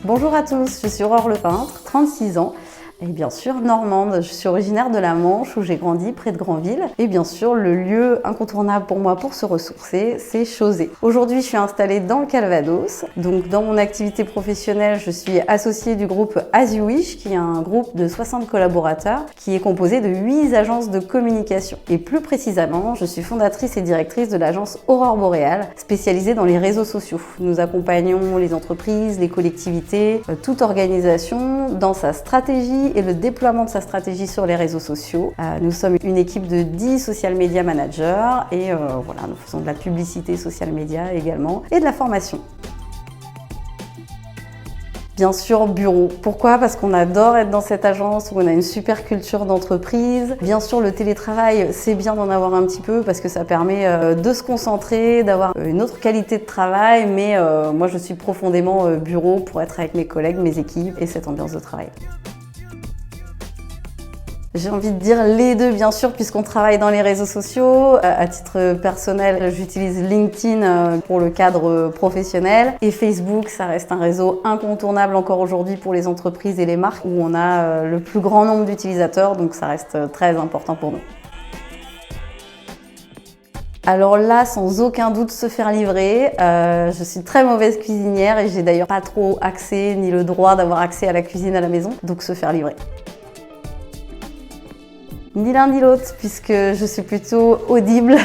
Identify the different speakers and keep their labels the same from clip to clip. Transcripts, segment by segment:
Speaker 1: Bonjour à tous, je suis Aurore Le Peintre, 36 ans. Et bien sûr, normande. Je suis originaire de la Manche où j'ai grandi près de Granville. Et bien sûr, le lieu incontournable pour moi pour se ressourcer, c'est Chauzet. Aujourd'hui, je suis installée dans le Calvados. Donc, dans mon activité professionnelle, je suis associée du groupe As You Wish, qui est un groupe de 60 collaborateurs, qui est composé de 8 agences de communication. Et plus précisément, je suis fondatrice et directrice de l'agence Aurore Boréal, spécialisée dans les réseaux sociaux. Nous accompagnons les entreprises, les collectivités, toute organisation dans sa stratégie et le déploiement de sa stratégie sur les réseaux sociaux. Nous sommes une équipe de 10 social media managers et voilà, nous faisons de la publicité social media également et de la formation. Bien sûr, bureau. Pourquoi? Parce qu'on adore être dans cette agence où on a une super culture d'entreprise. Bien sûr, le télétravail, c'est bien d'en avoir un petit peu parce que ça permet de se concentrer, d'avoir une autre qualité de travail. Mais moi, je suis profondément bureau pour être avec mes collègues, mes équipes et cette ambiance de travail. J'ai envie de dire les deux, bien sûr, puisqu'on travaille dans les réseaux sociaux. À titre personnel, j'utilise LinkedIn pour le cadre professionnel. Et Facebook, ça reste un réseau incontournable encore aujourd'hui pour les entreprises et les marques, où on a le plus grand nombre d'utilisateurs, donc ça reste très important pour nous. Alors là, sans aucun doute, se faire livrer. Je suis très mauvaise cuisinière et j'ai d'ailleurs pas trop accès ni le droit d'avoir accès à la cuisine à la maison, donc se faire livrer. Ni l'un ni l'autre, puisque je suis plutôt audible,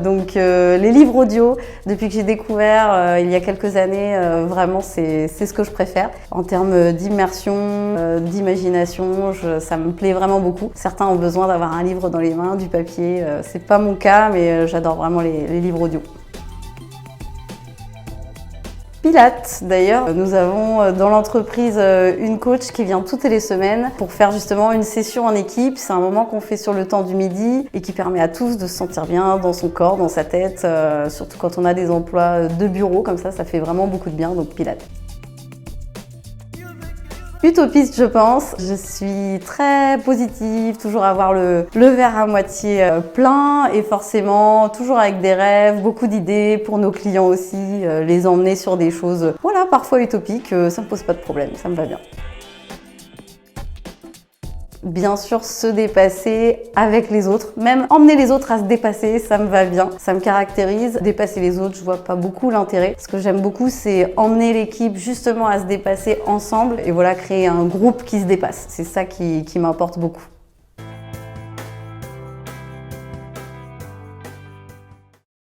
Speaker 1: donc les livres audio, depuis que j'ai découvert il y a quelques années, vraiment c'est ce que je préfère. En termes d'immersion, d'imagination, ça me plaît vraiment beaucoup. Certains ont besoin d'avoir un livre dans les mains, du papier, c'est pas mon cas, mais j'adore vraiment les livres audio. Pilates, d'ailleurs, nous avons dans l'entreprise une coach qui vient toutes les semaines pour faire justement une session en équipe. C'est un moment qu'on fait sur le temps du midi et qui permet à tous de se sentir bien dans son corps, dans sa tête, surtout quand on a des emplois de bureau comme ça fait vraiment beaucoup de bien, donc Pilates. Utopiste, je pense. Je suis très positive, toujours avoir le verre à moitié plein et forcément toujours avec des rêves, beaucoup d'idées pour nos clients aussi, les emmener sur des choses, voilà, parfois utopiques, ça me pose pas de problème, ça me va bien. Bien sûr, se dépasser avec les autres, même emmener les autres à se dépasser, ça me va bien, ça me caractérise. Dépasser les autres, je vois pas beaucoup l'intérêt. Ce que j'aime beaucoup, c'est emmener l'équipe justement à se dépasser ensemble et voilà, créer un groupe qui se dépasse. C'est ça qui m'importe beaucoup.